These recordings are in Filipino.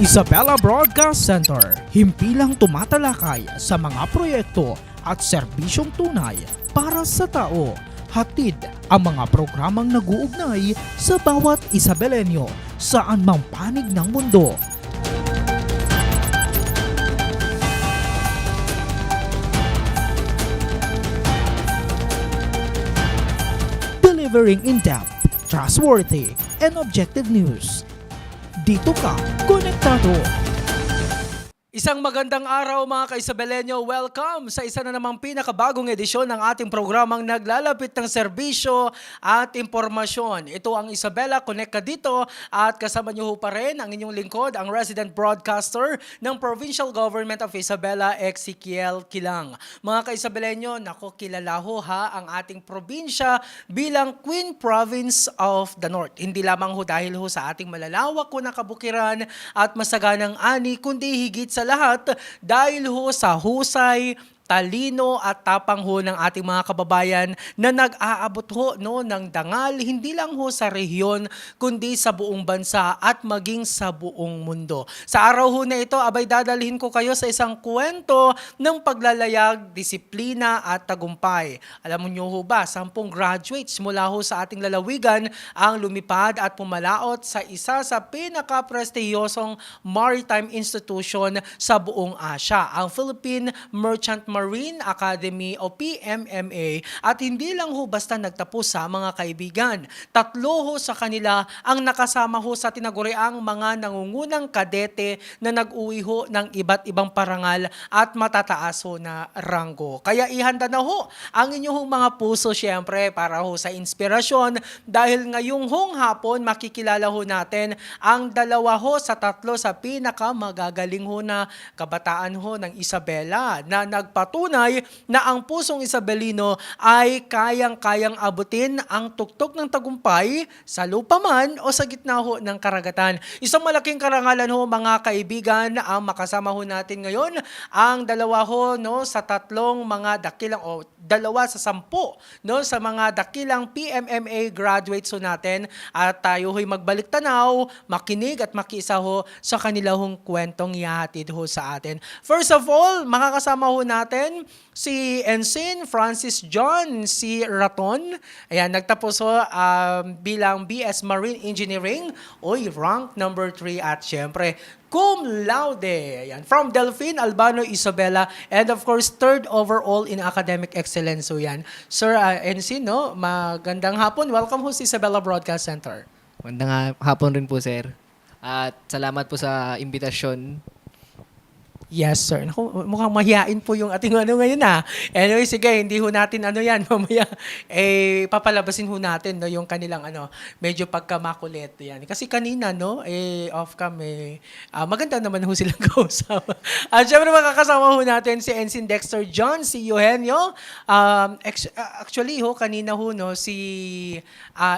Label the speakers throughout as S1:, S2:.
S1: Isabela Broadcast Center, himpilang tumatalakay sa mga proyekto at serbisyong tunay para sa tao. Hatid ang mga programang nag-uugnay sa bawat Isabelenyo saan mang panig ng mundo. Delivering in-depth, trustworthy, and objective news. Dito ka, konektado. Isang magandang araw mga ka-Isabelenyo. Welcome sa isa na namang pinakabagong edisyon ng ating programang naglalapit ng serbisyo at impormasyon. Ito ang Isabela, Connect ka dito at kasama niyo pa rin ang inyong lingkod, ang resident broadcaster ng Provincial Government of Isabela, Ezekiel Kilang. Mga ka-Isabelenyo, nako kilala ho ha ang ating probinsya bilang Queen Province of the North. Hindi lamang ho dahil ho sa ating malalawak ko na kabukiran at masaganang ani, kundi higit sa lahat dahil ho sa husay, talino at tapang ho ng ating mga kababayan na nag-aabot ho ng dangal hindi lang ho sa rehiyon kundi sa buong bansa at maging sa buong mundo. Sa araw ho na ito, abay dadalhin ko kayo sa isang kwento ng paglalayag, disiplina at tagumpay. Alam niyo ho ba, 10 graduates mula ho sa ating lalawigan ang lumipad at pumalaot sa isa sa pinaka-prestihiyosong maritime institution sa buong Asia, ang Philippine Merchant Marine Academy o PMMA, at hindi lang ho basta nagtapos sa mga kaibigan. 3 ho sa kanila ang nakasama ho sa tinaguriang mga nangungunang kadete na nag-uwi ho ng iba't ibang parangal at matataas ho na ranggo. Kaya ihanda na ho ang inyong mga puso syempre para ho sa inspirasyon dahil ngayong hong hapon makikilala ho natin ang 2 ho sa 3 sa pinakamagagaling ho na kabataan ho ng Isabela na nagpatunay na ang pusong Isabelino ay kayang-kayang abutin ang tuktok ng tagumpay sa lupa man o sa gitna ho ng karagatan. Isang malaking karangalan ho mga kaibigan ang makasama ho natin ngayon, ang 2 ho sa 3 mga dakilang o 2 sa 10 sa mga dakilang PMMA graduates ho natin at tayo ho'y magbalik tanaw, makinig at makiisa ho sa kanila hong kwentong ihahatid ho sa atin. First of all, makakasama ho natin si Ensign Francis John C. Raton. Ayan, nagtapos ho bilang BS Marine Engineering, rank number 3 at syempre cum laude. Ayan, from Delphine Albano Isabela, and of course 3rd overall in academic excellence. So yan. Sir Ensign, magandang hapon. Welcome ho sa Isabela Broadcast Center.
S2: Magandang hapon rin po, sir. At salamat po sa imbitasyon.
S1: Yes, sir. Naku, mukhang mahihain po yung ating ngayon Anyway, sige, hindi ho natin yan. Mamaya, papalabasin ho natin yung kanilang medyo pagkamakulit. Yan. Kasi kanina, off cam, maganda naman ho silang kausap. At syempre, makakasama ho natin si Ensign Dexter John, si Eugenio. Actually, kanina si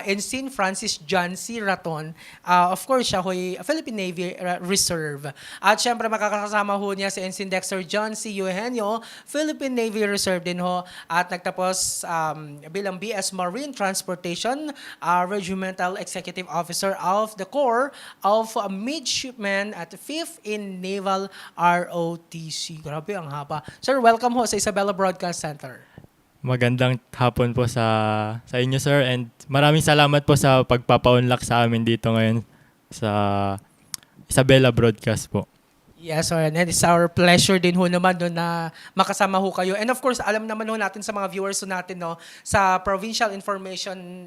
S1: Ensign Francis John C. Raton. Of course, siya ho'y Philippine Navy Reserve. At syempre, makakasama ho niya si Ensign Dexter John C. Eugenio, Philippine Navy Reserve din ho, at nagtapos bilang BS Marine Transportation, Regimental Executive Officer of the Corps of Midshipmen at 5th in Naval ROTC. Grabe, ang haba. Sir, welcome ho sa Isabela Broadcast Center.
S3: Magandang hapon po sa inyo, sir, and maraming salamat po sa pagpapaunlak sa amin dito ngayon sa Isabela Broadcast po.
S1: Yes, sir. And it's our pleasure din ho naman na makasama ho kayo. And of course, alam naman ho natin sa mga viewers ho natin sa Provincial Information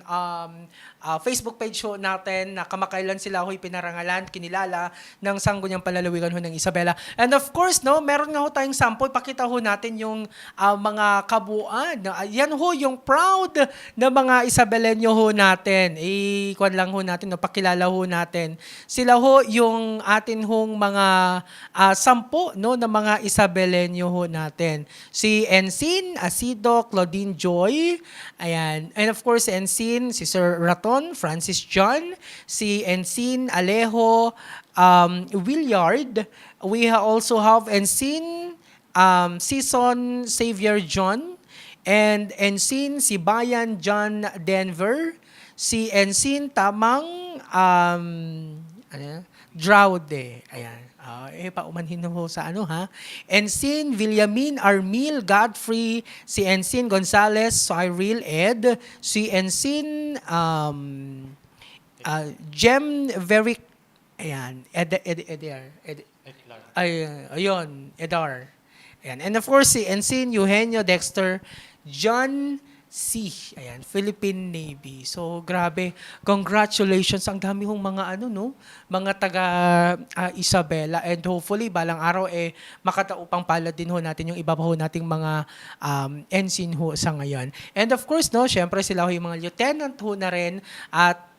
S1: Facebook page ho natin na kamakailan sila ho'y pinarangalan, kinilala ng sangguniang palalawigan ho ng Isabela. And of course, meron nga ho tayong sample. Pakita ho natin yung mga kabuuan. Yan ho yung proud na mga Isabelenyo ho natin. Ikuan lang ho natin, pakilala ho natin. Sila ho yung atin hong mga 10 na mga Isabelenyo ho natin. Si Ensign Asido Claudine Joy, ayan. And of course, Ensign si Sir Raton Francis John, si Ensign Alejo Williard. We also have Ensign Season Xavier John, and Ensign si Bayan John Denver, si Ensign Tamang Draude. Ayan. Paumanhin ho sa ano ha. Ensign Villamin Armil Godfrey, si Ensign Gonzales Cyril Ed, si Ensign Jem Veric, ayan, Edar. Ayan. And of course, si Ensign Eugenio Dexter John C. Ayan, Philippine Navy. So, grabe. Congratulations. Ang dami hong mga mga taga Isabela. And hopefully, balang araw, makataupang palad din ho natin yung iba pa ho nating mga ensign ho sa ngayon. And of course, syempre sila ho yung mga lieutenant ho na rin. At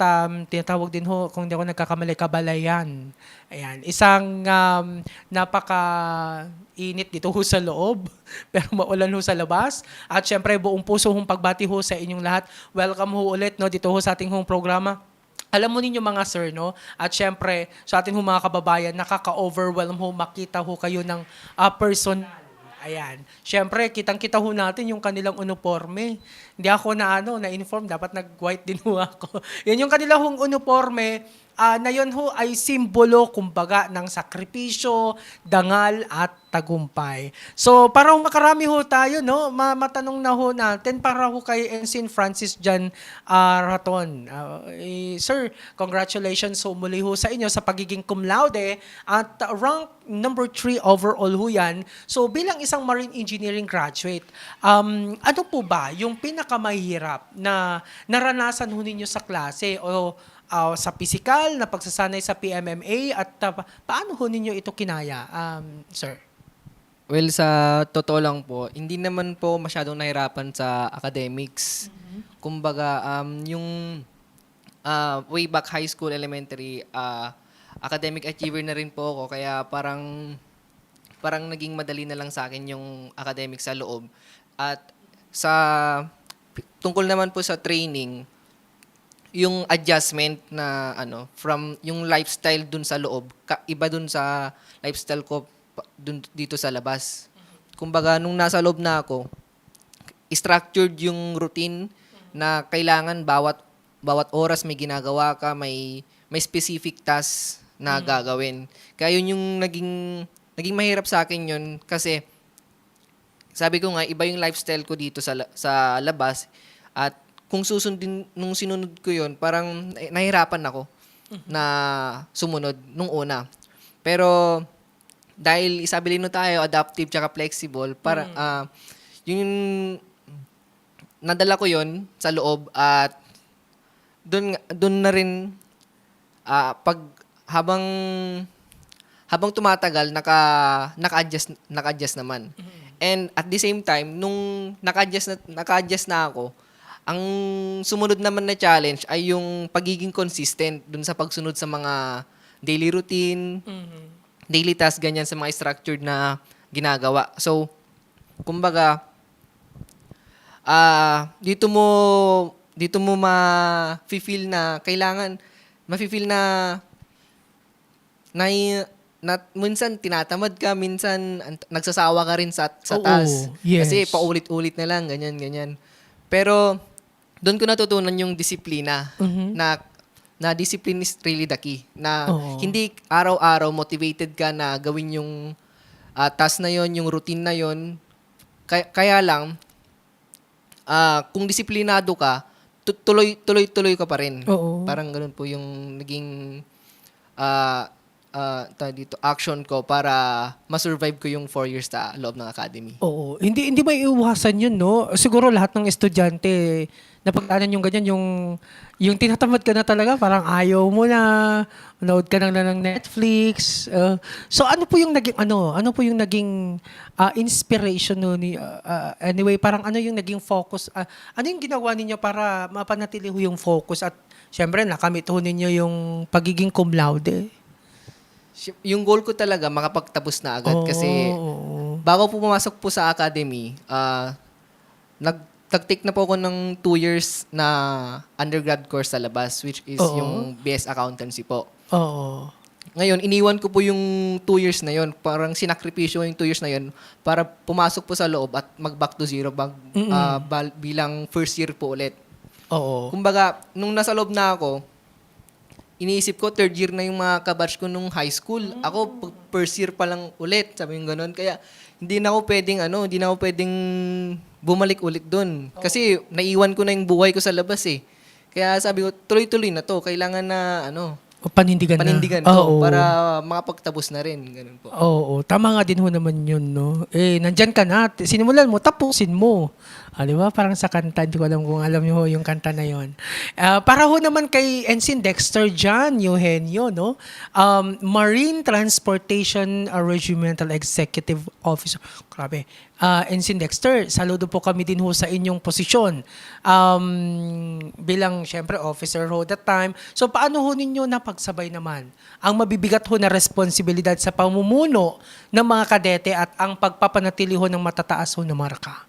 S1: tinatawag din ho, kung hindi ako nagkakamali, kabalayan. Ayan, isang napaka-init dito ho sa loob, pero maulan ho sa labas. At syempre, buong puso hong pagbati ho sa inyong lahat. Welcome ho ulit dito ho sa ating hong programa. Alam mo ninyo mga sir, at syempre, sa ating hong mga kababayan, nakaka-overwhelm ho, makita ho kayo ng personal. Ayan. Syempre, kitang-kita ho natin yung kanilang uniforme. Hindi ako na-inform, dapat nag-white din ho ako. Yan yung kanilang uniforme, na yun ho ay simbolo, kumbaga, ng sakripisyo, dangal, at tagumpay. So, para makarami ho tayo, matanong na ho natin, para ho kay Ensign Francis Jan Raton. Sir, congratulations ho muli ho sa inyo sa pagiging cum laude at rank number 3 overall ho yan. So, bilang isang marine engineering graduate, ano po ba yung pinakamahirap na naranasan ho ninyo sa klase o sa physical na pagsasanay sa PMMA at paano ho ninyo ito kinaya, sir?
S2: Well, sa totoo lang po, hindi naman po masyadong nahirapan sa academics. Kumbaga, yung way back high school, elementary, academic achiever na rin po ako. Kaya parang naging madali na lang sa akin yung academics sa loob. At tungkol naman po sa training, yung adjustment na from yung lifestyle dun sa loob, iba dun sa lifestyle ko dito sa labas. Kumbaga, nung nasa loob na ako, structured yung routine na kailangan bawat oras may ginagawa ka, may specific task na gagawin. Kaya yun yung naging mahirap sa akin yun kasi sabi ko nga, iba yung lifestyle ko dito sa labas at kung nung sinunod ko yun, parang nahirapan ako na sumunod nung una. Pero dahil isabilino tayo, adaptive tsaka flexible, yung nadala ko yun sa loob at doon na rin habang tumatagal naka-adjust naman. And at the same time, nung naka-adjust na ako, ang sumunod naman na challenge ay yung pagiging consistent dun sa pagsunod sa mga daily routine, daily task, ganyan sa mga structured na ginagawa. So, kumbaga, dito mo ma-feel na kailangan, ma-feel na minsan tinatamad ka, minsan nagsasawa ka rin sa task.
S1: Yes.
S2: Kasi paulit-ulit na lang, ganyan. Pero, doon ko natutunan yung disiplina na discipline is really the key. Na hindi araw-araw motivated ka na gawin yung task na yon, yung routine na yon. Kaya lang, kung disiplinado ka, tuloy ka pa rin. Parang ganun po yung naging action ko para ma-survive ko yung 4 years sa loob ng academy.
S1: Oo. Hindi may iwasan yun, Siguro lahat ng estudyante na pagdaanan yung ganyan, yung tinatamad ka na talaga, parang ayaw mo na, manood ka na ng Netflix. So ano po yung naging inspiration anyway, parang ano yung naging focus? Ano yung ginawa ninyo para mapanatili ho yung focus at syempre nakamit ho ninyo yung pagiging cum laude?
S2: Yung goal ko talaga, makapagtapos na agad. Kasi bago po pumasok po sa academy, nag-take na po ako ng 2 years na undergrad course sa labas, which is yung BS Accountancy po. Ngayon, iniwan ko po yung 2 years na yon. Parang sinakripisyo yung 2 years na yon para pumasok po sa loob at mag-back to zero bilang first year po ulit. Kumbaga, nung nasa loob na ako, iniisip ko, third year na yung mga kabatch ko nung high school. Ako, first year pa lang ulit, sabi yung ganun. Kaya, hindi na ako pwedeng bumalik ulit doon. Kasi, naiwan ko na yung buhay ko sa labas eh. Kaya sabi ko, tuloy-tuloy na to. Kailangan na,
S1: O panindigan
S2: panindigan
S1: na.
S2: to
S1: Oo.
S2: para makapagtapos na rin. Ganun po.
S1: Oo, tama nga din ho naman yun, no? Nandyan ka na, sinimulan mo, tapusin mo. Di ba? Parang sa kanta, hindi ko alam kung alam niyo ho yung kanta na yun. Para ho naman kay Ensign Dexter John Eugenio, no? Marine Transportation Regimental Executive Officer. Grabe. Ensign Dexter, saludo po kami din ho sa inyong posisyon. Bilang, syempre, officer ho that time. So, paano ho ninyo napagsabay naman ang mabibigat ho na responsibilidad sa pamumuno ng mga kadete at ang pagpapanatili ho ng matataas ho na marka?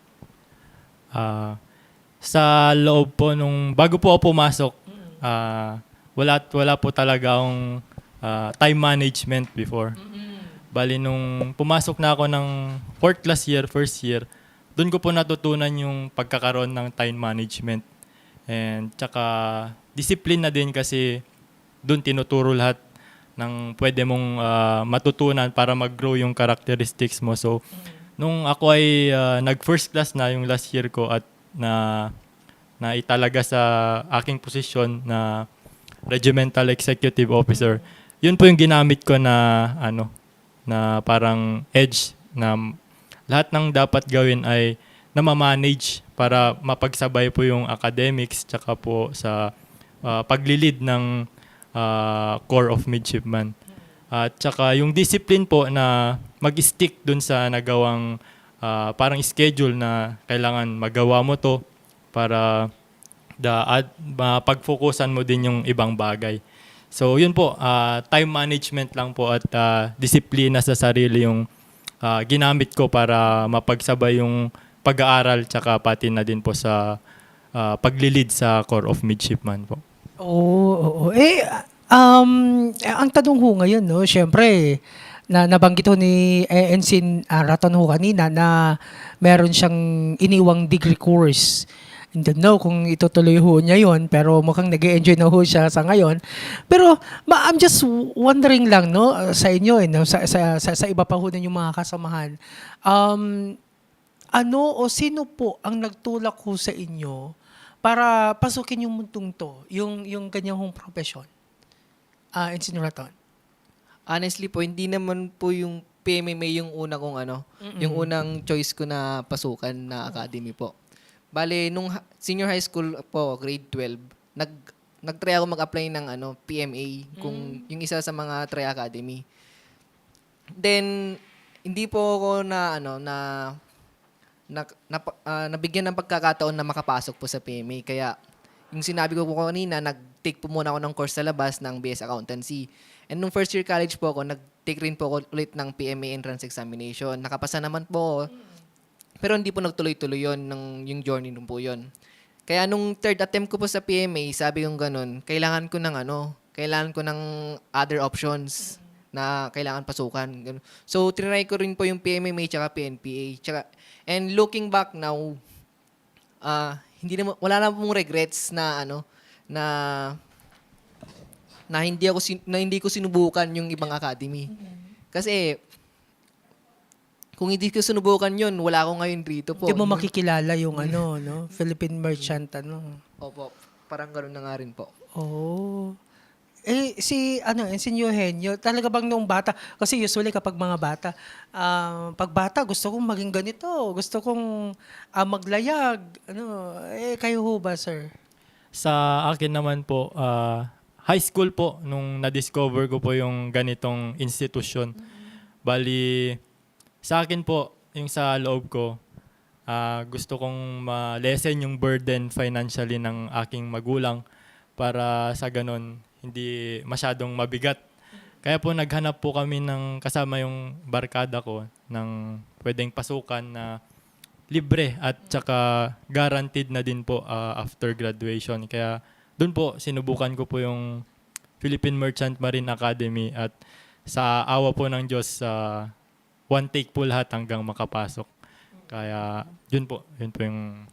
S3: Sa loob po bago po ako pumasok, wala po talaga akong time management before. Bali nung pumasok na ako ng first year, doon ko po natutunan yung pagkakaroon ng time management. And tsaka discipline na din kasi doon tinuturo lahat ng pwede mong matutunan para mag-grow yung characteristics mo. So, nung ako ay nag-first class na yung last year ko at na italaga sa aking posisyon na Regimental Executive Officer, yun po yung ginamit ko na na parang edge na lahat ng dapat gawin ay na-manage para mapagsabay po yung academics tsaka po sa paglilid ng Corps of Midshipmen. At tsaka yung discipline po na mag-stick dun sa nagawang parang schedule na kailangan magawa mo to para mapag-focusan mo din yung ibang bagay. So yun po, time management lang po at disiplina sa sarili yung ginamit ko para mapagsabay yung pag-aaral tsaka pati na din po sa paglilid sa Corps of Midshipmen po.
S1: Oo. Ang tanong ho ngayon, no, syempre, nabanggit ho ni Ensign Raton ho kanina na meron siyang iniwang degree course. I don't know kung itutuloy ho niya yun, pero mukhang nag-enjoy na ho siya sa ngayon. Pero I'm just wondering lang, no, sa inyo, no, sa iba pa ho ninyong mga kasamahan, ano o sino po ang nagtulak ho sa inyo para pasukin yung mundong to, yung kanyang hong profesyon? Ensign Raton.
S2: Honestly po, hindi naman po yung PMMA yung una kong yung unang choice ko na pasukan na academy po. Bale, nung senior high school po, grade 12, nag-try ako mag-apply ng PMA, kung yung isa sa mga try academy. Then, hindi po ako nabigyan ng pagkakataon na makapasok po sa PMA. Kaya, yung sinabi ko po kanina, nag-take po muna ako ng course sa labas ng BS Accountancy. And nung first year college po ako, nag-take rin po ako ulit ng PMA entrance examination. Nakapasa naman po ako. Pero hindi po nagtuloy-tuloy yun, yung journey nung po yun. Kaya nung third attempt ko po sa PMA, sabi kong ganun, kailangan ko ng other options na kailangan pasukan. Ganun. So, trinay ko rin po yung PMMA tsaka PNPA. And looking back now, wala na pong regrets na hindi ko sinubukan yung ibang academy. Kasi kung hindi ko sinubukan yun, wala ako ngayon dito po.
S1: Hindi mo makikilala yung no, Philippine Merchant,
S2: Opo, parang gano'n na nga rin po.
S1: Oh. Ensign Eugenio, talaga bang noong bata, kasi usually kapag mga bata, pag bata, gusto kong maging ganito, gusto kong maglayag, kayo ho ba, sir?
S3: Sa akin naman po, high school po, nung na-discover ko po yung ganitong institusyon. Bali, sa akin po, yung sa loob ko, gusto kong ma-lessen yung burden financially ng aking magulang para sa ganon, hindi masyadong mabigat. Kaya po naghanap po kami ng kasama yung barkada ko ng pwedeng pasukan na libre at saka guaranteed na din po after graduation. Kaya doon po sinubukan ko po yung Philippine Merchant Marine Academy at sa awa po ng Diyos one take po lahat hanggang makapasok. Kaya yun po yung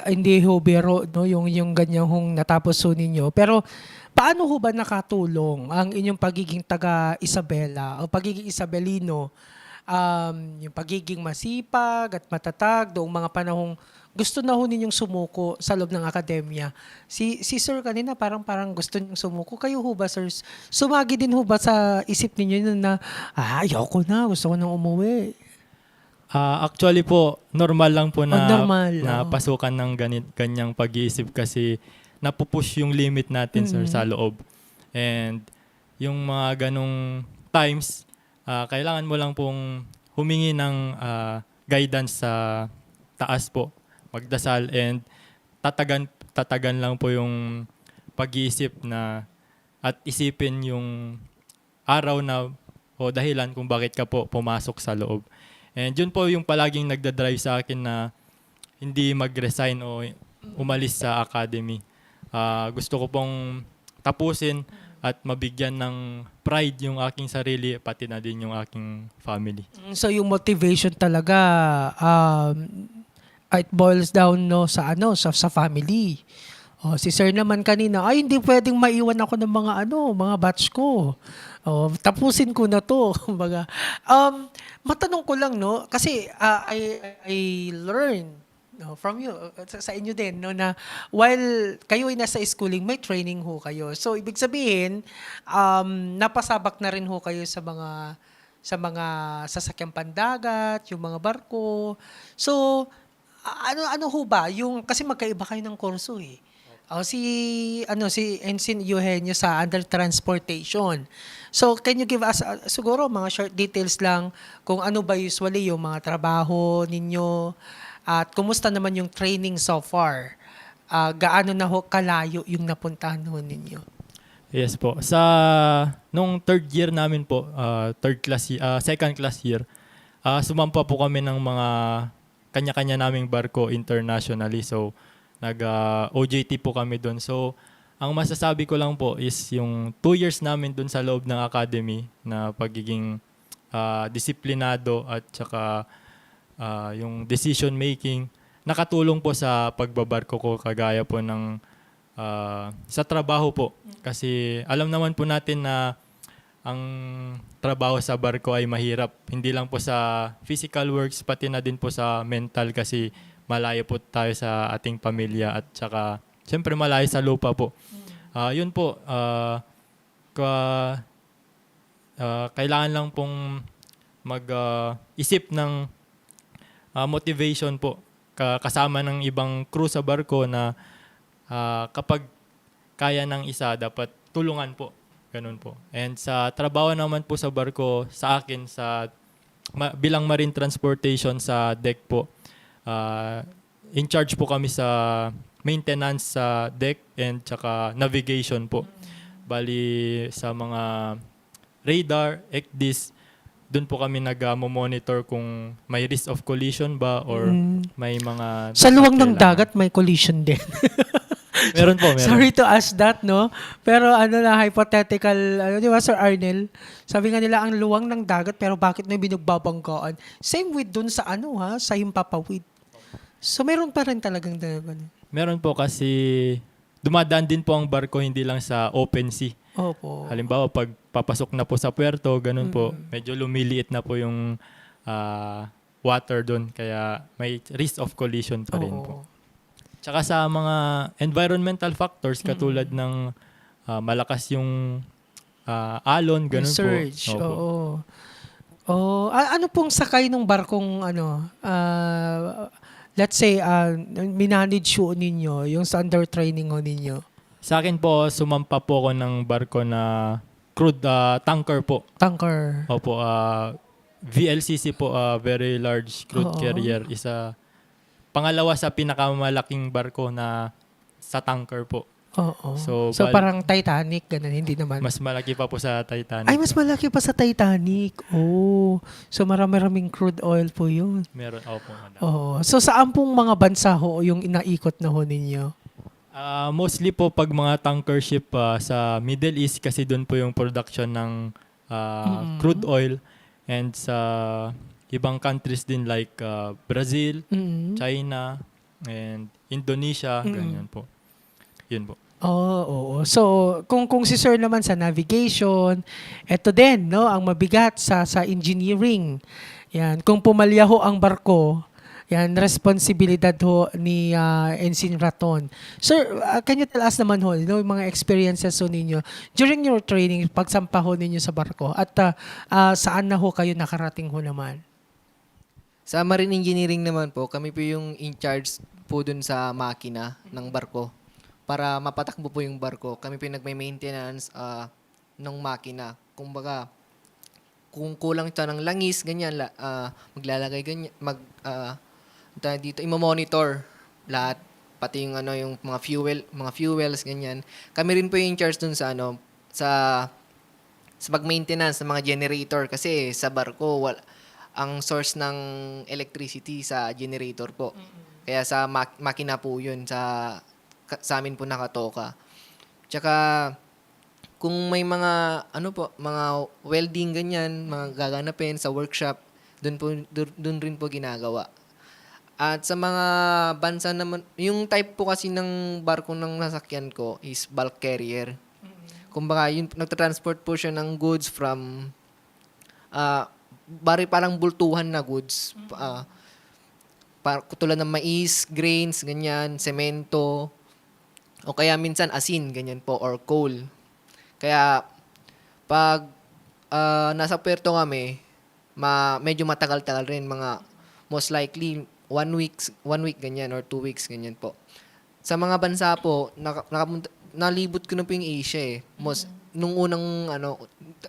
S1: Hindi ho biro, no, yung ganyan hong natapos ho ninyo. Pero paano ho ba nakatulong ang inyong pagiging taga Isabela o pagiging Isabelino, yung pagiging masipag at matatag doong mga panahong gusto na ho ninyong sumuko sa loob ng akademya? Si Sir kanina parang gusto niyong sumuko. Kayo ho ba, Sir? Sumagi din ho ba sa isip ninyo na ayoko na, gusto ko nang umuwi?
S3: Actually po, normal lang po na,
S1: normal,
S3: na
S1: oo.
S3: pasukan ng ganyang pag-iisip kasi napupush yung limit natin sir, sa loob. And yung mga ganong times, kailangan mo lang pong humingi ng guidance sa taas po. Magdasal and tatagan lang po yung pag-iisip na at isipin yung araw na o dahilan kung bakit ka po pumasok sa loob. And yun po yung palaging nagdadrive sa akin na hindi mag-resign o umalis sa academy. Gusto ko pong tapusin at mabigyan ng pride yung aking sarili pati na din yung aking family.
S1: So yung motivation talaga, it boils down sa family. Si Sir naman kanina, hindi pwedeng maiwan ako ng mga batch ko. Tapusin ko na to. Kumbaga, matanong ko lang kasi I learned from you, sa inyo din na while kayo ay nasa schooling, may training ho kayo. So ibig sabihin, napasabak na rin ho kayo sa mga sasakyang pandagat, yung mga barko. So ano ho ba yung kasi magkaiba kayo ng kurso eh. Si Ensign Eugenio sa under transportation. So can you give us siguro mga short details lang kung ano ba usually yung mga trabaho ninyo at kumusta naman yung training so far? Gaano na ho kalayo yung napuntahan ho ninyo?
S3: Yes po. Nung third year namin po, second class year, sumampa po kami ng mga kanya-kanya naming barko internationally. So, nag-OJT po kami doon. So, ang masasabi ko lang po is yung 2 years namin doon sa loob ng academy na pagiging disiplinado at saka yung decision making, nakatulong po sa pagbabarko ko kagaya po ng sa trabaho po. Kasi alam naman po natin na ang trabaho sa barko ay mahirap. Hindi lang po sa physical works, pati na din po sa mental kasi malayo po tayo sa ating pamilya at saka siyempre malayo sa lupa po. Yun po, kailangan lang pong mag-isip ng motivation po kasama ng ibang crew sa barko na kapag kaya ng isa, dapat tulungan po. Ganun po. And sa trabaho naman po sa barko, sa akin, bilang marine transportation sa deck po, in charge po kami sa maintenance sa deck and saka navigation po. Bali sa mga radar, ECDIS, doon po kami nag-monitor kung may risk of collision ba or may mga...
S1: Sa luwang ng
S3: kailangan.
S1: dagat may collision din.
S3: Meron po, meron.
S1: Sorry to ask that, no? Pero hypothetical, di ba, Sir Arnel? Sabi nga nila, ang luwang ng dagat, pero bakit may binagbabanggaan? Same with dun sa sa Himpapawid. So, meron pa rin talagang
S3: Meron po kasi dumadaan din po ang barko hindi lang sa open sea.
S1: Opo.
S3: Halimbawa, pag papasok na po sa puerto, ganun po, medyo lumiliit na po yung water doon. Kaya may risk of collision pa rin po. Tsaka sa mga environmental factors, katulad ng malakas yung alon, ganun
S1: Surge,
S3: po.
S1: oo. Ano pong sakay ng barkong, let's say, minanage ho ninyo, yung sa under training ho ninyo?
S3: Sa akin po, sumampa po ako ng barko na crude tanker po.
S1: Tanker.
S3: Opo, VLCC po, very large crude carrier. Pangalawa sa pinakamalaking barko na sa tanker po.
S1: Oo.
S3: So,
S1: parang Titanic, ganun, hindi naman.
S3: Mas malaki pa po sa Titanic.
S1: Ay, mas malaki pa sa Titanic. Oh. So marami-raming crude oil po yun.
S3: Meron, opo. Madam.
S1: So saan pong mga bansa ho yung inaikot na ho ninyo?
S3: Mostly po pag mga tanker ship sa Middle East kasi doon po yung production ng crude oil, and sa ibang countries din like Brazil, China, and Indonesia, ganyan po. Yun po.
S1: Oo. So, kung si Sir naman sa navigation, eto din, no, ang mabigat sa engineering. Yan, kung pumalya ho ang barko, yan, responsibilidad ho ni Ensign Raton. Sir, can you tell us naman ho, yung mga experiences ho ninyo during your training, pagsampa ho ninyo sa barko, at saan na ho kayo nakarating ho naman?
S2: Sa Marine Engineering naman po, kami po yung in charge po dun sa makina ng barko. Para mapatakbo po yung barko, kami po yung nagme-maintenance ng makina. Kumbaga, kung kulang siya ng langis, ganyan, maglalagay ganyan, dito, imo-monitor lahat, pati yung yung mga fuels, ganyan. Kami rin po yung in charge dun sa sa pag-maintenance ng mga generator kasi sa barko ang source ng electricity sa generator po. Kaya sa makina po 'yun sa amin po nakatoka. Tsaka kung may mga mga welding ganyan, mga gaganapin sa workshop, doon rin po ginagawa. At sa mga bansa naman, yung type po kasi ng barko ng nasakyan ko is bulk carrier. Kumbaga, yun, nagtatransport po siya ng goods from parang bultuhan na goods. Tulad ng mais, grains, ganyan, semento, o kaya minsan asin, ganyan po, or coal. Kaya, pag nasa puerto kami, medyo matagal-tagal rin, mga most likely 1 week ganyan, or 2 weeks, ganyan po. Sa mga bansa po, nalibot ko na po yung Asia eh. Nung unang,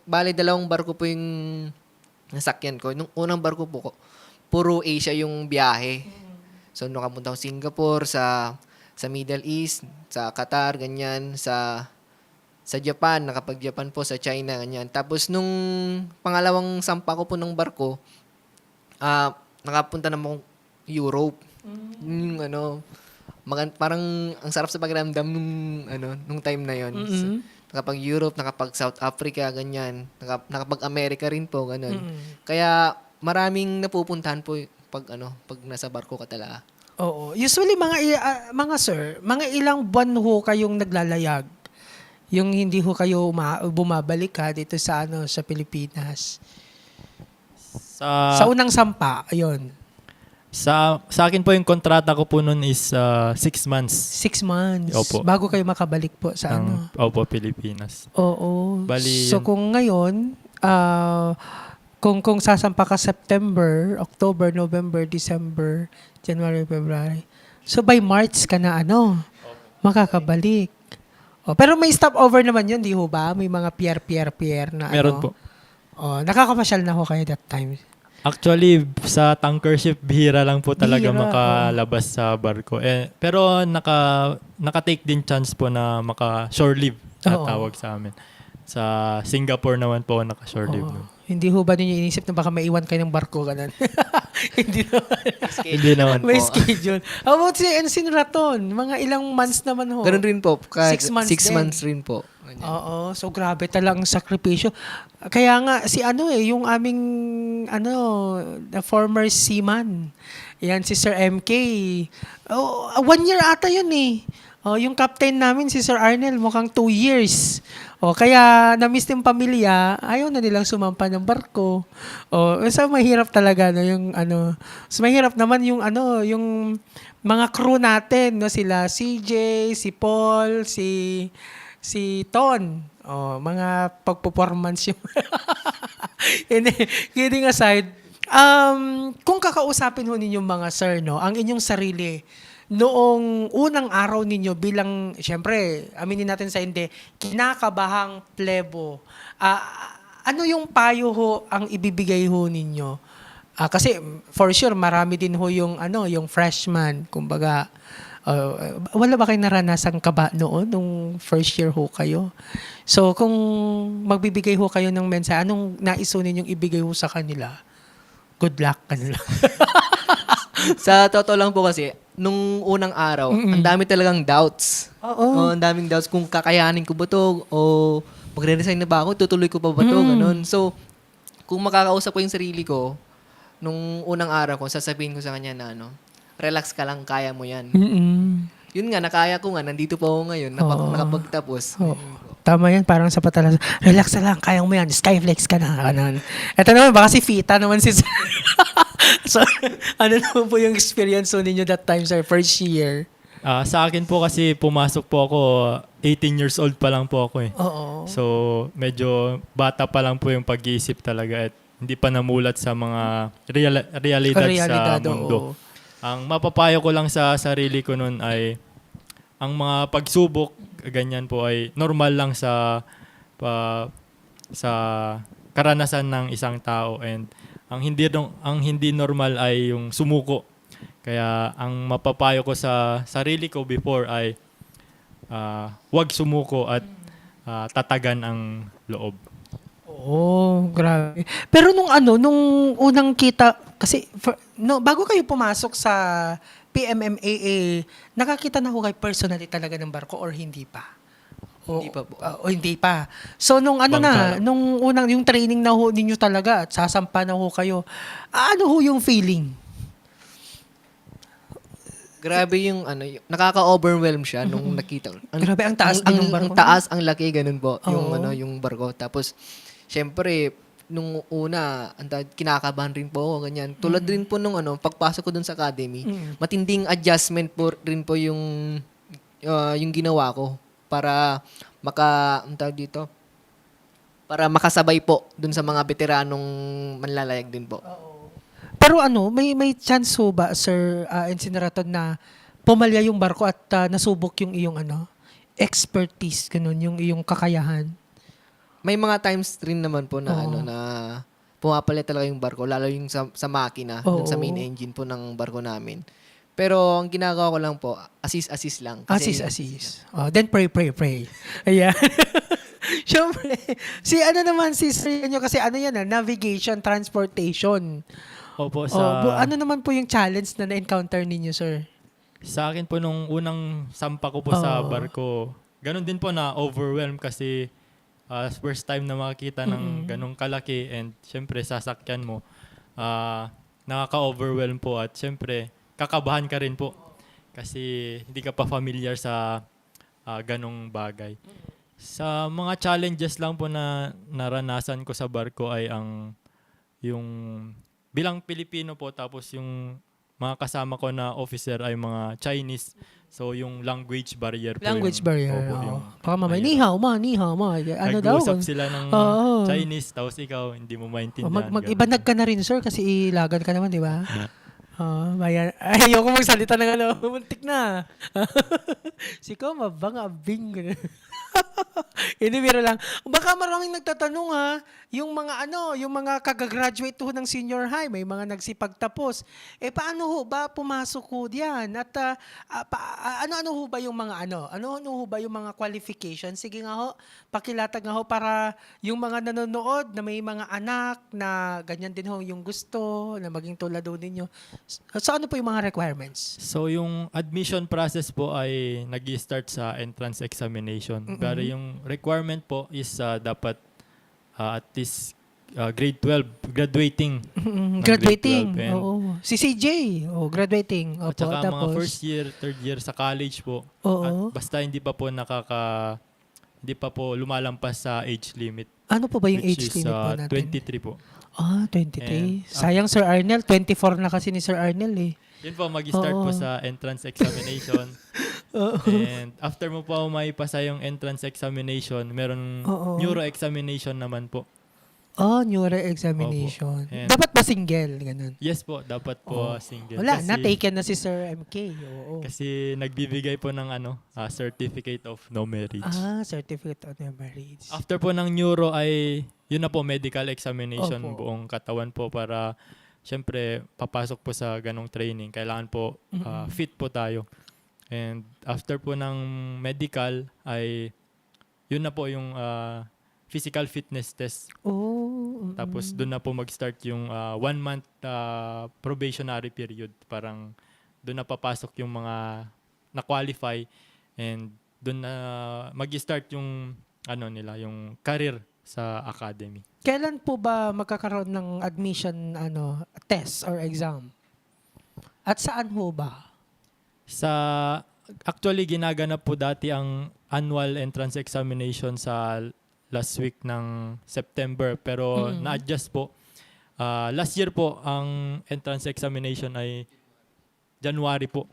S2: bale 2 barko po yung nasakyan ko. Nung unang barko po, puro Asia yung biyahe. So, nakapunta ako Singapore, sa Middle East, sa Qatar, ganyan, sa Japan, nakapag-Japan po, sa China, ganyan. Tapos, nung pangalawang sampa ko po ng barko, nakapunta naman akong Europe. Yung parang ang sarap sa pakiramdam nung time na yon. Nakapag-Europe, nakapag-South Africa, ganyan. Nakapag-America rin po, ganun. Kaya maraming napupuntahan po pag nasa barko ka talaga.
S1: Oo. Usually, mga sir, mga ilang buwan ho kayong naglalayag? Yung hindi ho kayo bumabalik dito sa Pilipinas? Sa unang sampa, ayun.
S3: Sa akin po yung kontrata ko po noon is 6 months.
S1: 6 months.
S3: Opo.
S1: Bago kayo makabalik po sa
S3: Opo, Pilipinas.
S1: Oo.
S3: Bali,
S1: So kung ngayon, kung sasampa ka September, October, November, December, January, February. So by March ka na makakabalik. Pero may stopover naman yun, di ho ba? May mga pier na
S3: meron po.
S1: Nakakapasyal na ho kayo that time.
S3: Actually, sa tanker ship, bihira lang po talaga
S1: Bihira,
S3: makalabas sa barko. Pero naka-take din chance po na maka-shore leave, tawag sa amin. Sa Singapore naman po naka-shore leave. nun.
S1: Hindi ho ba ninyo inisip na baka maiwan kayo ng barko? Ganun? Hindi naman.
S3: Hindi naman
S1: May
S3: po.
S1: schedule. How about si Ensign Raton? Mga ilang months naman ho?
S2: Ganun rin po.
S1: 6 months
S2: 6
S1: din.
S2: months rin po.
S1: Oo, so grabe talagang sakripisyo. Kaya nga si yung aming the former seaman. Yan si Sir MK. 1 year ata yun eh. Yung captain namin si Sir Arnel mukhang 2 years. Kaya na-miss yung pamilya, ayaw na nilang sumampa ng barko. So mahirap talaga yung So mahirap naman yung yung mga crew natin, sila CJ, si Paul, si Ton. Mga pagpo-performance yung kidding aside, kung kakausapin ho ninyong mga sir, ang inyong sarili, noong unang araw ninyo bilang, syempre, aminin natin sa hindi, kinakabahang plebo, ano yung payo ho ang ibibigay ho ninyo? Kasi for sure, marami din ho yung freshman, kumbaga, wala ba kayong naranasang kaba noon nung first year ho kayo? So, kung magbibigay ho kayo ng mensahe, anong nais ho ninyong ibigay ho sa kanila? Good luck kanila.
S2: Sa totoo lang po kasi, nung unang araw, ang dami talagang doubts.
S1: Oo.
S2: Ang daming doubts kung kakayanin ko ba to o magre-resign na ba ako, tutuloy ko pa ba to, ganun. So, kung makakausap ko yung sarili ko, nung unang araw ko, sasabihin ko sa kanya na relax ka lang, kaya mo yan. Yun nga, nakaya ko nga. Nandito pa ako ngayon.
S1: Oo.
S2: Nakapagtapos.
S1: Oo. Tama yan, parang sapat talaga. Relax na lang, kayang mo yan. Skyflex ka na. Ano. Ito naman, baka si Fita naman si Sir. So, ano naman po yung experience po ninyo that time, sir? First year?
S3: Sa akin po kasi pumasok po ako, 18 years old pa lang po ako eh.
S1: Oo.
S3: So, medyo bata pa lang po yung pag-iisip talaga at hindi pa namulat sa mga realidad
S1: Realidad,
S3: sa mundo.
S1: oo.
S3: Ang mapapayo ko lang sa sarili ko noon ay ang mga pagsubok, ganyan po ay normal lang sa karanasan ng isang tao, and ang hindi normal ay yung sumuko. Kaya ang mapapayo ko sa sarili ko before ay huwag sumuko at tatagan ang loob.
S1: Oo, grabe. Pero nung unang kita, kasi bago kayo pumasok sa PMMAA, nakakita na ho kayo personally talaga ng barko or hindi pa?
S2: Hindi pa po.
S1: O hindi pa. So nung
S3: Bangka.
S1: nung unang yung training na ho ninyo talaga at sasampa na ho kayo, ano ho yung feeling?
S2: Grabe yung nakaka-overwhelm siya nung nakita ko.
S1: Grabe, ang taas din ng barko.
S2: Ang taas, ang laki, ganun po. Yung
S1: Oo.
S2: yung barko. Tapos, syempre, nung una, kinakabahan rin po ako, ganyan. Tulad rin po nung pagpasok ko dun sa academy, matinding adjustment po rin po yung ginawa ko para para makasabay po dun sa mga veteranong manlalayag din po.
S1: Pero may chance ho ba, Sir Incineraton, na pumalya yung barko at nasubok yung iyong expertise, ganun, yung iyong kakayahan?
S2: May mga times rin naman po na
S1: Oo.
S2: na pumapalit talaga yung barko, lalo yung sa makina,
S1: Oo.
S2: dun sa main engine po ng barko namin. Pero ang ginagawa ko lang po, assist lang.
S1: Assist. Then pray. Ayan. Siyempre, si Sir nyo kasi yan, navigation, transportation.
S3: Opo,
S1: Ano naman po yung challenge na na-encounter ninyo, sir?
S3: sa akin po nung unang sampa ko po sa
S1: Oo.
S3: barko, ganun din po na overwhelm kasi first time na makakita ng ganong kalaki, and syempre sasakyan mo, nakaka-overwhelm po at syempre kakabahan ka rin po kasi hindi ka pa familiar sa ganong bagay. Sa mga challenges lang po na naranasan ko sa barko ay yung bilang Pilipino po, tapos yung mga kasama ko na officer ay mga Chinese. So yung language barrier po.
S1: Language barrier.
S3: Opo,
S1: Oo.
S3: yung
S1: Baka mamaya,
S3: mahirap.
S1: ni hao ma. Ano daw?
S3: Nag-uusap sila ng
S1: Oo.
S3: Chinese, tapos ikaw hindi mo maintindihan.
S1: Mag-ibanag ka na rin, sir, kasi ilagan ka naman, di ba? Ayoko magsalita ng muntik na. Siko, mabang-abing. Hindi, biro lang. Baka maraming nagtatanong yung mga kagagraduate ho ng senior high, may mga nagsipagtapos. Paano ho ba pumasok ho diyan? At ano ho ba yung mga ano ho ba yung mga qualifications? Sige nga ho, pakilatag nga ho para yung mga nanonood na may mga anak na ganyan din ho yung gusto na maging tulad ho ninyo. So ano po yung mga requirements?
S3: So yung admission process po ay nag-start sa entrance examination. Pero yung requirement po is dapat at least grade 12, graduating. ng
S1: Graduating.
S3: grade 12. And
S1: Oo. Si CJ, graduating. Opo,
S3: at saka mga
S1: tapos,
S3: first year, third year sa college po.
S1: Oo.
S3: At basta hindi pa po lumalampas sa age limit.
S1: Ano po ba yung
S3: which
S1: age
S3: is
S1: limit po natin?
S3: 23 po.
S1: 23.
S3: And,
S1: Sayang Sir Arnel, 24 na kasi ni Sir Arnel eh.
S3: Yun po, mag-start
S1: Oo.
S3: po sa entrance examination. And after mo po maipasa yung entrance examination, meron
S1: Oo.
S3: neuro examination naman po.
S1: Neuro examination.
S3: Opo. And-
S1: Dapat ba single? Ganun.
S3: Yes po, dapat po single.
S1: Wala,
S3: Kasi-
S1: na-taken na si Sir MK. Oo.
S3: Kasi nagbibigay po ng certificate of no marriage.
S1: Certificate of marriage.
S3: After po ng neuro ay yun na po, medical examination,
S1: Opo.
S3: buong katawan po para syempre papasok po sa ganong training. Kailangan po fit po tayo. And after po ng medical ay yun na po yung physical fitness test. Tapos doon na po mag-start yung 1 month probationary period. Parang doon na papasok yung mga na-qualify, and doon na mag-start yung yung career sa academy.
S1: Kailan po ba magkakaroon ng admission test or exam? At saan ho ba?
S3: Sa Actually, ginaganap po dati ang annual entrance examination sa last week ng September. Pero na-adjust po. Last year po, ang entrance examination ay January po.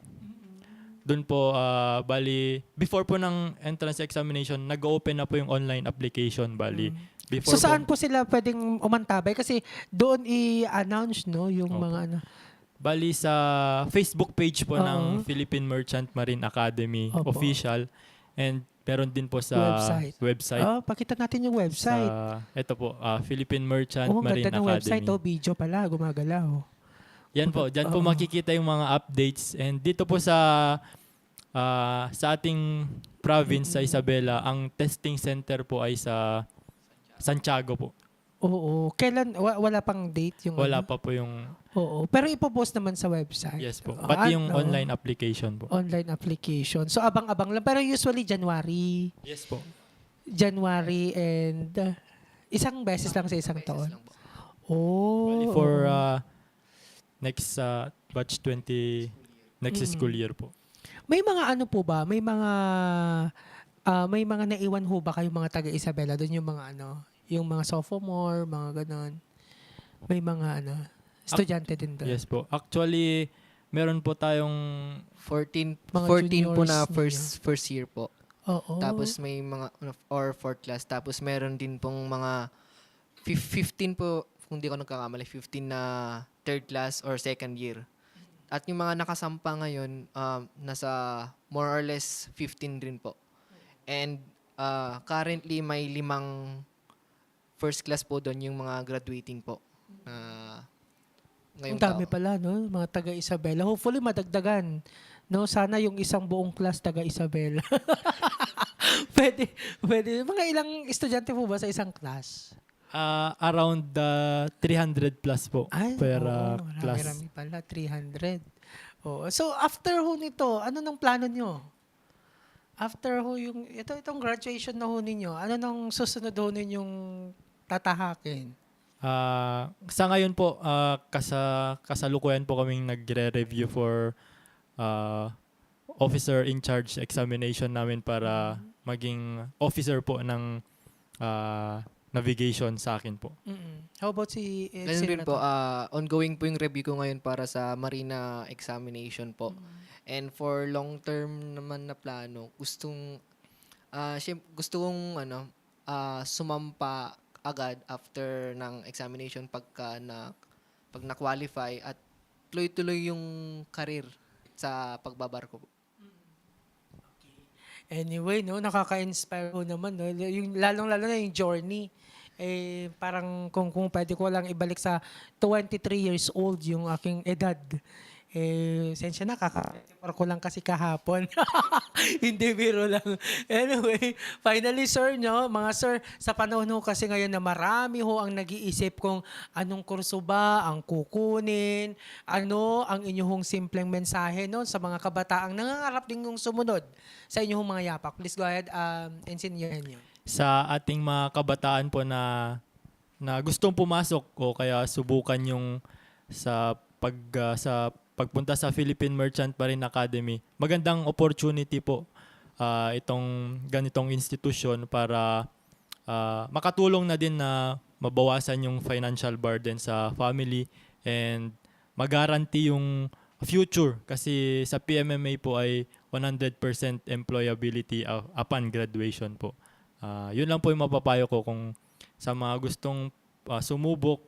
S3: Doon po, bali, before po ng entrance examination, nag-open na po yung online application, bali. Before
S1: So saan
S3: po,
S1: po sila pwedeng umantabay? Kasi doon i-announce, no, yung
S3: Opo.
S1: mga ano.
S3: bali sa Facebook page po
S1: Oo.
S3: ng Philippine Merchant Marine Academy
S1: Opo.
S3: official. And meron din po sa website.
S1: Pakita natin yung website.
S3: Ito po, Philippine Merchant
S1: Oh,
S3: Marine
S1: ganda ng
S3: Academy.
S1: website. Oh, video pala. Gumagalaw.
S3: Yan po, dyan po
S1: Oo.
S3: makikita yung mga updates. And dito po sa ating province sa Isabela, ang testing center po ay sa Santiago po.
S1: Oo. Kailan? Wala pang date yung
S3: Wala
S1: ano?
S3: pa po yung,
S1: Oo. Pero ipopost naman sa website.
S3: yes po.
S1: Oo.
S3: Pati yung
S1: Oo.
S3: online application po.
S1: Online application. So, abang-abang lang. Pero usually, January.
S3: Yes po.
S1: January and isang beses lang sa isang taon.
S2: Lang po.
S1: Oh.
S3: Bali for next batch 20, next school year po.
S1: May mga ano po ba? May mga naiwan ho ba kayong mga taga Isabela doon, yung mga ano, yung mga sophomore, mga ganon. May mga ano, estudyante din doon.
S3: Yes po. Actually, meron po tayong
S2: 14
S1: Mga
S2: 14 po na
S1: juniors
S2: first year po.
S1: Oo.
S2: Tapos may mga or fourth class. Tapos meron din pong mga 15 po, kung di ko nagkakamali, 15 na third class or second year. At yung mga nakasampa ngayon, nasa more or less 15 rin po. And currently may 5 first class po doon, yung mga graduating po.
S1: Ang dami pala, no? Mga taga Isabela. Hopefully, madagdagan. No? Sana yung isang buong class taga Isabela. Pwede. Mga ilang estudyante po ba sa isang class?
S3: around 300 plus po per class.
S1: Marami pala, 300. Oo. So, after ho nito, ano nang plano nyo? After ho itong graduation na ho ninyo, ano nang susunod ho ninyong tatahakin?
S3: Sa ngayon po, kasalukuyan po kaming nagre-review for officer in charge examination namin para maging officer po ng navigation sa akin po.
S1: How about si
S2: Ganun rin po, ongoing po yung review ko ngayon para sa marina examination po. And for long term naman na plano, gusto kong sumampa agad after ng examination pag na-qualify at tuloy-tuloy yung career sa pagbabarko po.
S1: Anyway, no, nakaka-inspire ho naman, no. Yung lalong-lalo na yung journey. Parang kung pwede ko lang ibalik sa 23 years old yung aking edad. Sensya na, kaka-24 ko lang kasi kahapon. Hindi, biro lang. Anyway, finally, sir, no, mga sir, sa panahon ho kasi ngayon na marami ho ang nag-iisip kung anong kurso ba ang kukunin, ano ang inyong simpleng mensahe, no, sa mga kabataang nangangarap din yung sumunod sa inyong mga yapak. Please go ahead, insinyahan nyo.
S3: Sa ating mga kabataan po na gustong pumasok o kaya subukan yung sa pagpunta sa Philippine Merchant Marine Academy, magandang opportunity po itong ganitong institusyon para makatulong na din na mabawasan yung financial burden sa family and magaranti yung future kasi sa PMMA po ay 100% employability upon graduation po. Yun lang po yung mapapayo ko kung sa mga gustong sumubok,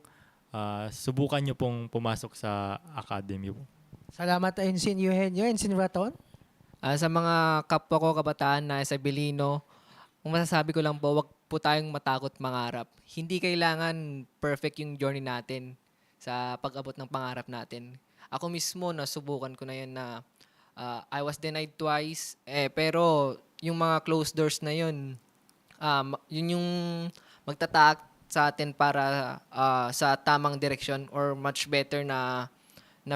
S3: subukan nyo pong pumasok sa academy po.
S1: Salamat, Ensign Eugenio. Ensign Raton?
S2: Sa mga kapwa ko kabataan na Isabelino, kung masasabi ko lang po, wag po tayong matakot mangarap. Hindi kailangan perfect yung journey natin sa pag-abot ng pangarap natin. Ako mismo, nasubukan ko na yun na I was denied twice, pero yung mga closed doors na yun, yun yung magtataak sa atin para sa tamang direksyon or much better na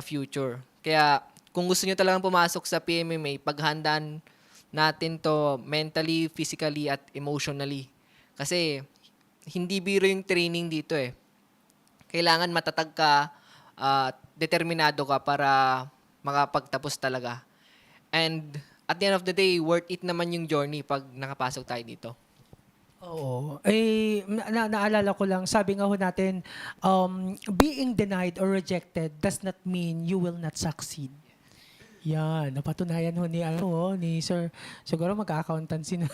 S2: future. Kaya kung gusto nyo talagang pumasok sa PMMA, paghandaan natin to mentally, physically, at emotionally. Kasi hindi biro yung training dito eh. Kailangan matatag ka, determinado ka para makapagtapos talaga. And at the end of the day, worth it naman yung journey pag nakapasok tayo dito.
S1: Oo. Naalala ko lang, sabi nga ho natin, being denied or rejected does not mean you will not succeed. Yan, napatunayan ho ni Sir. Siguro mag-accountancy na.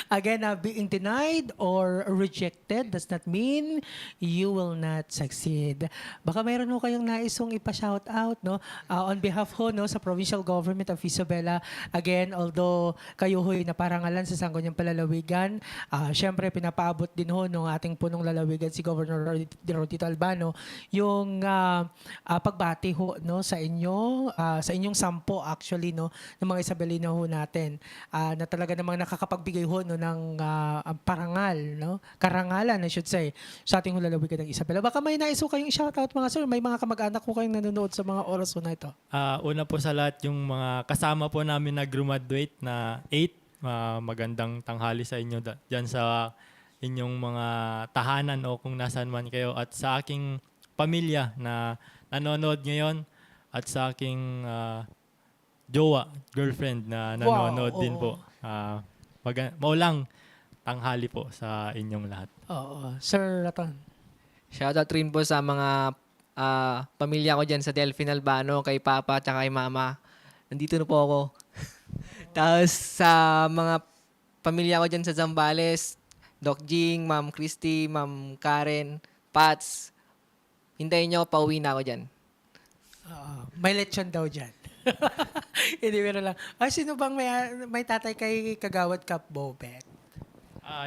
S1: Again, being denied or rejected does not mean you will not succeed. Baka mayroon ho kayong naisong ipa-shout out, no? On behalf ho, no, sa Provincial Government of Isabela. Again, although kayo ho'y naparangalan sa Sangguniang Palalawigan, syempre pinapaabot din ho ng ating punong lalawigan si Governor Rodito Albano yung pagbati ho, no, sa inyo, sa inyong 10 actually, no, ng mga Isabelino ho natin, na talaga namang nakakapagbigay ho, no, ng parangal, no, karangalan I should say, sa ating lalawigan ng Isabela. Baka may naiso kayong shoutout mga sir, may mga kamag-anak ko kayong nanonood sa mga oras ho na ito.
S3: Una po sa lahat yung mga kasama po namin na graduate na 8, magandang tanghali sa inyo dyan sa inyong mga tahanan o kung nasaan man kayo, at sa aking pamilya na nanonood ngayon, at sa aking girlfriend na nanonood din po. Maulang tanghali po sa inyong lahat.
S1: Oo. Sir Raton.
S2: Shoutout rin po sa mga pamilya ko dyan sa Delphine Albano, kay Papa at kay Mama. Nandito na po ako. Tapos sa mga pamilya ko dyan sa Zambales, Doc Jing, Ma'am Christy, Ma'am Karen, Pats, hintayin nyo, pauwi na ako dyan.
S1: May lechon daw dyan. Hindi meron lang. Sino bang may tatay kay Kagawad Cap Bobet?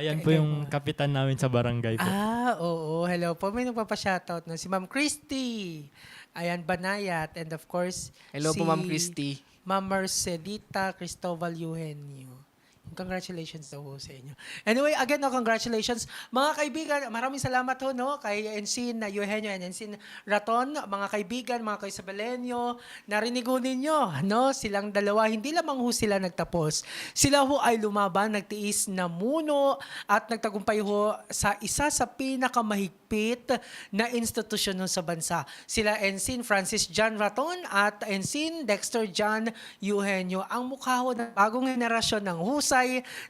S3: Yan po yung kapitan namin sa barangay po.
S1: Oo. Hello po. May nagpapa-shoutout na si Ma'am Christy. Ayan, Banayat. And of course,
S2: Hello po, Ma'am Christy.
S1: Ma'am Mercedita Cristobal Eugenio. Congratulations daw po sa inyo. Anyway, again, no, congratulations. Mga kaibigan, maraming salamat ho, no, kay Ensign Eugenio and Ensign Raton. Mga kaibigan, mga kaisabalenyo, narinig ho ninyo, no, silang dalawa, hindi lamang ho sila nagtapos. Sila ho ay lumaban, nagtiis na muno at nagtagumpay ho sa isa sa pinakamahigpit na institusyon ho sa bansa. Sila Ensign Francis John Raton at Ensign Dexter John Eugenio. Ang mukha ho ng bagong henerasyon ng husay,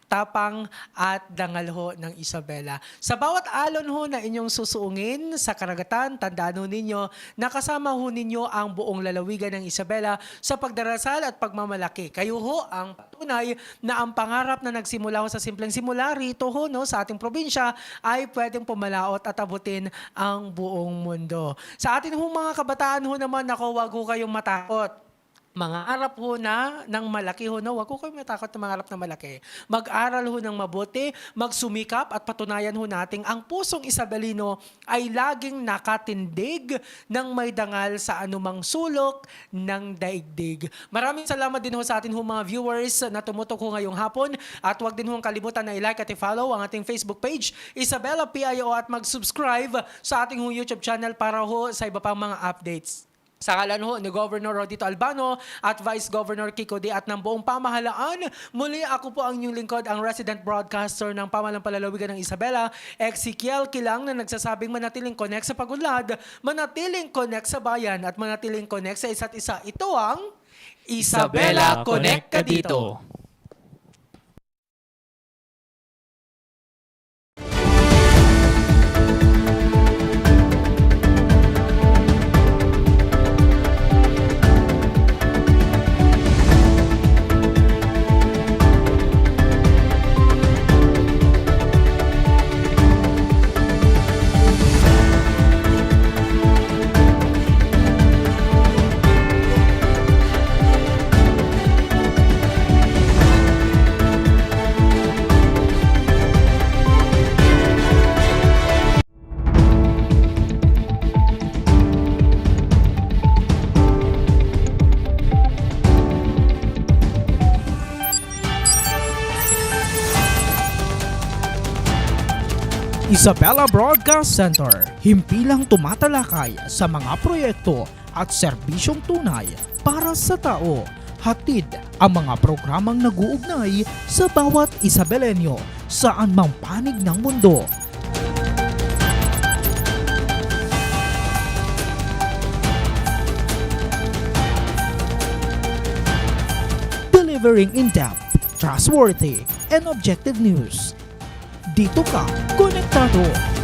S1: tapang at dangal ho ng Isabela. Sa bawat alon ho na inyong susuungin sa karagatan, tandaan ho ninyo na kasama ho ninyo ang buong lalawigan ng Isabela sa pagdarasal at pagmamalaki. Kayo ho ang patunay na ang pangarap na nagsimula ho sa simpleng simula rito ho, no, sa ating probinsya ay pwedeng pumalaot at abutin ang buong mundo. Sa atin ho mga kabataan ho naman, naku, wag ho kayong matakot. Mangarap ho na ng malaki ho, no? Huwag ko kayo matakot na mangarap na malaki. Mag-aral ho ng mabuti, magsumikap at patunayan ho nating ang pusong Isabelino ay laging nakatindig ng may dangal sa anumang sulok ng daigdig. Maraming salamat din ho sa atin ho mga viewers na tumutok ho ngayong hapon, at huwag din ho kalimutan na i-like at i-follow ang ating Facebook page, Isabela PIO, at mag-subscribe sa ating ho YouTube channel para ho sa iba pang mga updates. Sa kalan ho ni Governor Rodito Albano at Vice Governor Kiko D at ng buong pamahalaan, muli ako po ang inyong lingkod, ang resident broadcaster ng Pamahalang Palalawigan ng Isabela, Ezekiel Kilang, na nagsasabing manatiling connect sa pag-unlad, manatiling connect sa bayan, at manatiling connect sa isa't isa. Ito ang Isabela Connect ka dito. Isabela Broadcast Center, himpilang tumatalakay sa mga proyekto at serbisyong tunay para sa tao. Hatid ang mga programang nag-uugnay sa bawat Isabelenyo saan mang panig ng mundo. delivering in-depth, trustworthy, and objective news. Dito ka konektado.